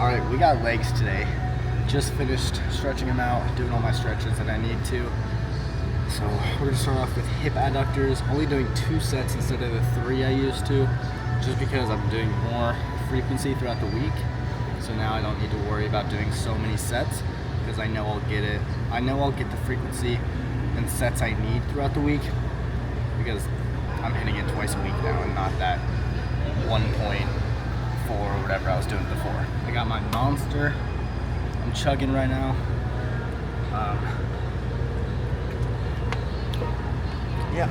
Alright, we got legs today. Just finished stretching them out, doing all my stretches that I need to. So we're gonna start off with hip adductors, only doing 2 sets instead of the 3 I used to, just because I'm doing more frequency throughout the week. So now I don't need to worry about doing so many sets because I know I'll get it. I know I'll get the frequency and sets I need throughout the week because I'm hitting it twice a week now and not that 1.4 or whatever I was doing before. I got my Monster. I'm chugging right now. Yeah.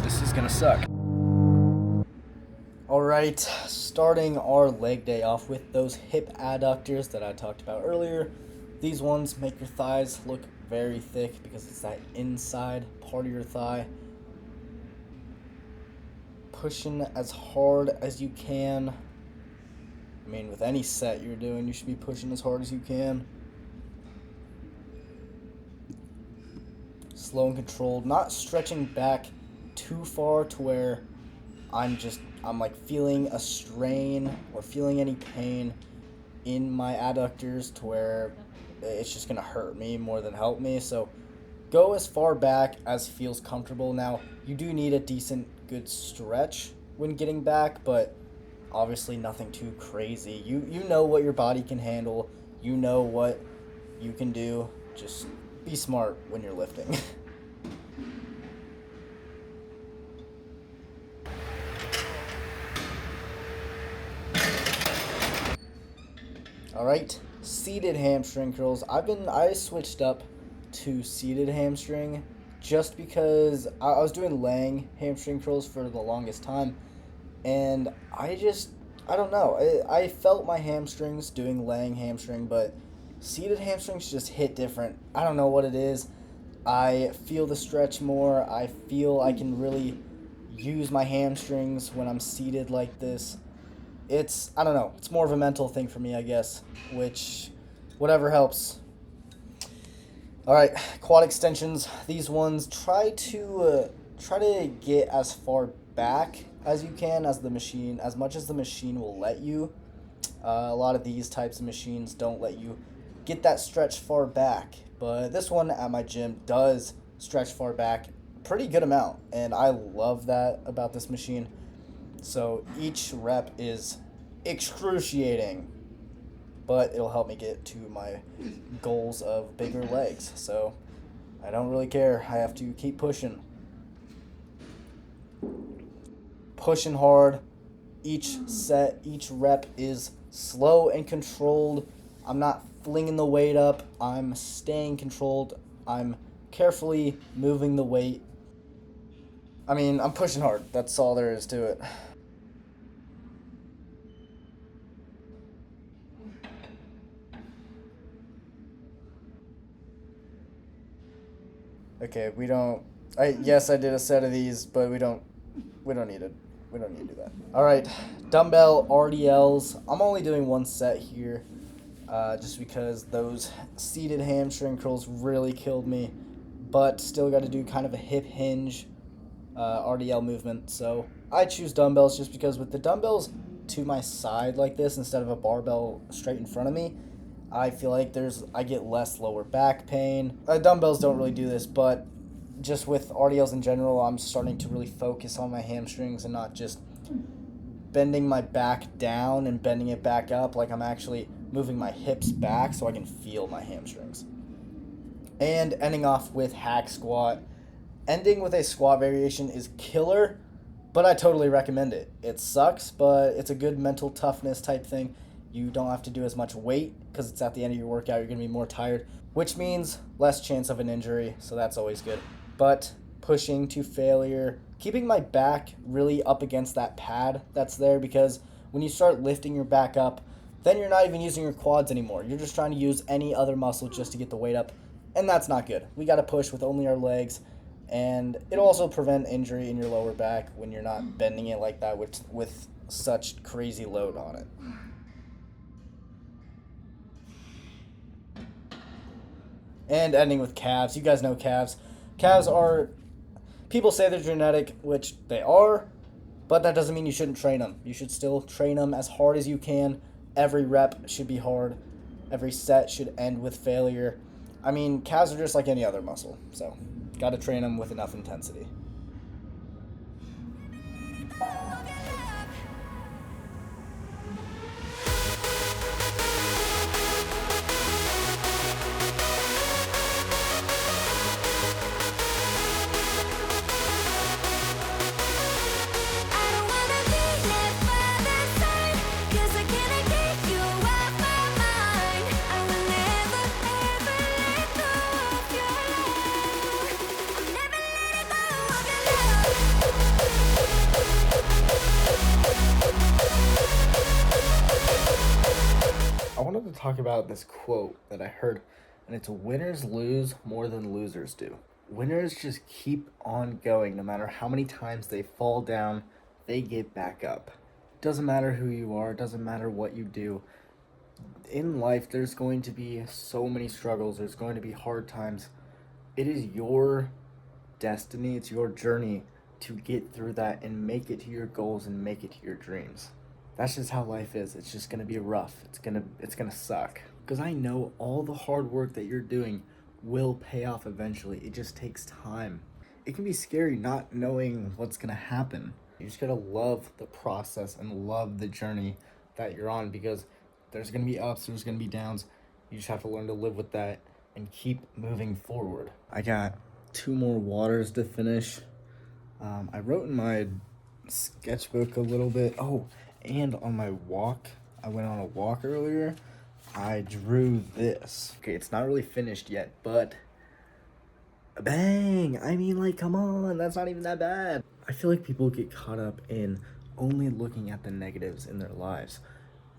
This is gonna suck. Alright, starting our leg day off with those hip adductors that I talked about earlier. These ones make your thighs look very thick because it's that inside part of your thigh. Pushing as hard as you can. I mean, with any set you're doing, you should be pushing as hard as you can. Slow and controlled, not stretching back too far to where I'm like feeling a strain or feeling any pain in my adductors to where it's just gonna hurt me more than help me. So go as far back as feels comfortable. Now, you do need a decent, good stretch when getting back, but obviously nothing too crazy. You know what your body can handle. You know what you can do. Just be smart when you're lifting. Alright, seated hamstring curls. I switched up to seated hamstring just because I was doing laying hamstring curls for the longest time, and I don't know. I felt my hamstrings doing laying hamstring, but seated hamstrings just hit different. I don't know what it is. I feel the stretch more. I feel I can really use my hamstrings when I'm seated like this. I don't know. It's more of a mental thing for me, I guess, which, whatever helps. All right, quad extensions. These ones, try to get as far back as you can as much as the machine will let you. A lot of these types of machines don't let you get that stretch far back, but this one at my gym does stretch far back a pretty good amount, and I love that about this machine. So each rep is excruciating, but it'll help me get to my goals of bigger legs. So I don't really care. I have to keep pushing. Pushing hard. Each set, each rep is slow and controlled. I'm not flinging the weight up. I'm staying controlled. I'm carefully moving the weight. I mean, I'm pushing hard. That's all there is to it. Okay, yes, I did a set of these, but we don't need it. We don't need to do that. All right, dumbbell RDLs. I'm only doing 1 set here, just because those seated hamstring curls really killed me, but still got to do kind of a hip hinge RDL movement. So I choose dumbbells just because with the dumbbells to my side like this instead of a barbell straight in front of me, I feel like I get less lower back pain. Dumbbells don't really do this, but just with RDLs in general, I'm starting to really focus on my hamstrings and not just bending my back down and bending it back up. Like I'm actually moving my hips back so I can feel my hamstrings. And ending off with hack squat. Ending with a squat variation is killer, but I totally recommend it. It sucks, but it's a good mental toughness type thing. You don't have to do as much weight because it's at the end of your workout. You're going to be more tired, which means less chance of an injury, so that's always good. But pushing to failure, keeping my back really up against that pad that's there, because when you start lifting your back up, then you're not even using your quads anymore. You're just trying to use any other muscle just to get the weight up, and that's not good. We got to push with only our legs, and it'll also prevent injury in your lower back when you're not bending it like that with such crazy load on it. And ending with calves. You guys know calves. Calves are, people say they're genetic, which they are, but that doesn't mean you shouldn't train them. You should still train them as hard as you can Every rep should be hard. Every set should end with failure. I mean, calves are just like any other muscle, so got to train them with enough intensity. I wanted to talk about this quote that I heard, and it's winners lose more than losers do. Winners just keep on going no matter how many times they fall down, they get back up. Doesn't matter who you are, doesn't matter what you do. In life, there's going to be so many struggles, there's going to be hard times. It is your destiny, it's your journey to get through that and make it to your goals and make it to your dreams. That's just how life is. It's just gonna be rough. It's gonna suck. Because I know all the hard work that you're doing will pay off eventually. It just takes time. It can be scary not knowing what's gonna happen. You just gotta love the process and love the journey that you're on, because there's gonna be ups, there's gonna be downs. You just have to learn to live with that and keep moving forward. I got 2 more waters to finish. I wrote in my sketchbook a little bit. Oh, and on my walk, I went on a walk earlier, I drew this. Okay, it's not really finished yet, but bang! I mean, like, come on, that's not even that bad. I feel like people get caught up in only looking at the negatives in their lives.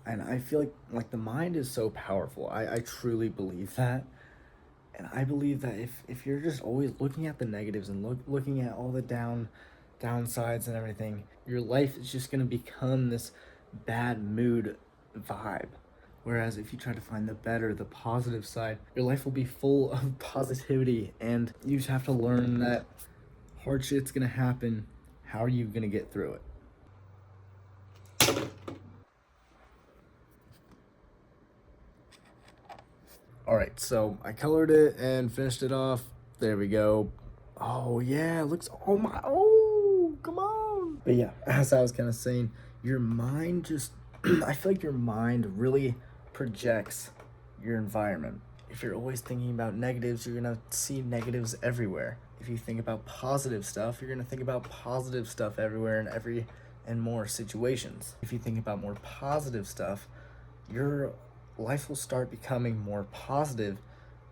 And I feel like the mind is so powerful. I truly believe that. And I believe that if you're just always looking at the negatives and looking at all the downsides and everything, your life is just going to become this bad mood vibe. Whereas if you try to find the better, the positive side, your life will be full of positivity, and you just have to learn that hard shit's going to happen. How are you going to get through it? Alright, so I colored it and finished it off. There we go. Oh yeah, it looks, oh, come on. But yeah, as I was kind of saying, your mind just, I feel like your mind really projects your environment. If you're always thinking about negatives, you're gonna see negatives everywhere. If you think about positive stuff, you're gonna think about positive stuff everywhere in every and more situations. If you think about more positive stuff, your life will start becoming more positive,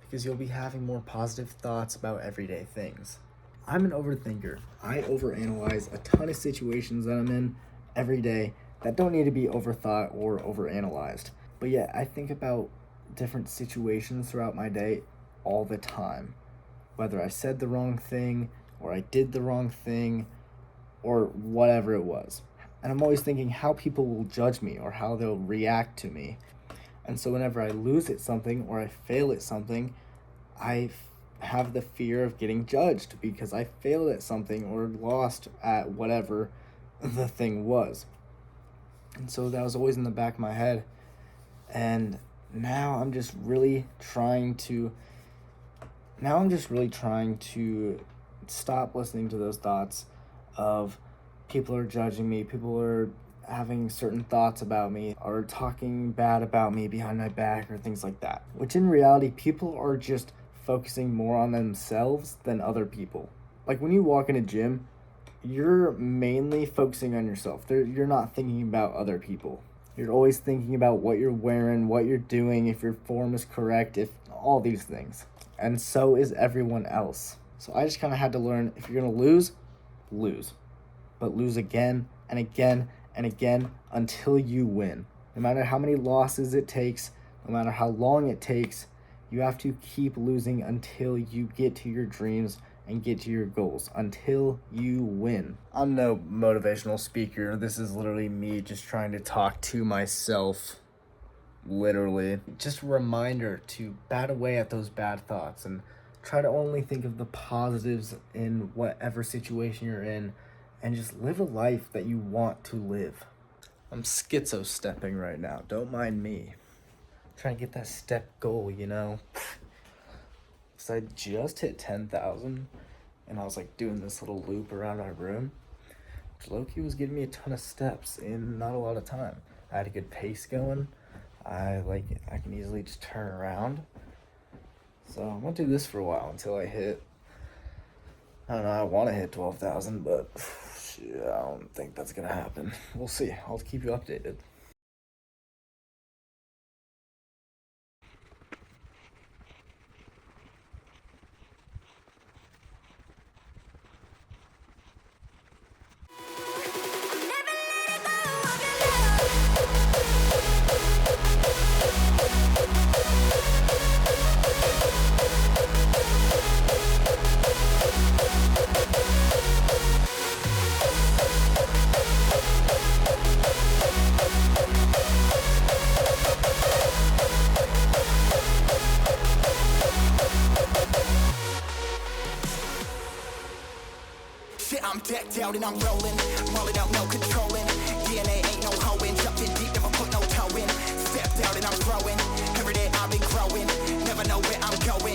because you'll be having more positive thoughts about everyday things. I'm an overthinker. I overanalyze a ton of situations that I'm in every day that don't need to be overthought or overanalyzed. But yeah, I think about different situations throughout my day all the time. Whether I said the wrong thing, or I did the wrong thing, or whatever it was. And I'm always thinking how people will judge me or how they'll react to me. And so whenever I lose at something or I fail at something, I have the fear of getting judged because I failed at something or lost at whatever the thing was. And so that was always in the back of my head. And now I'm just really trying to stop listening to those thoughts of people are judging me, people are having certain thoughts about me, or talking bad about me behind my back, or things like that. Which in reality, people are just focusing more on themselves than other people. Like when you walk in a gym, you're mainly focusing on yourself. You're not thinking about other people. You're always thinking about what you're wearing, what you're doing, if your form is correct, if all these things. And so is everyone else. So I just kind of had to learn, if you're going to lose, lose. But lose again and again and again until you win. No matter how many losses it takes, no matter how long it takes, you have to keep losing until you get to your dreams and get to your goals, until you win. I'm no motivational speaker. This is literally me just trying to talk to myself. Literally. Just a reminder to bat away at those bad thoughts and try to only think of the positives in whatever situation you're in, and just live a life that you want to live. I'm schizo stepping right now. Don't mind me. Trying to get that step goal, you know? Because I just hit 10,000 and I was like doing this little loop around my room. Loki was giving me a ton of steps in not a lot of time. I had a good pace going. I can easily just turn around. So I'm gonna do this for a while until I hit. I don't know. I want to hit 12,000, but shit, I don't think that's gonna happen. We'll see. I'll keep you updated. Shit, I'm decked out and I'm rolling. Rolling out, no controlling. DNA ain't no hoeing. Jumping deep.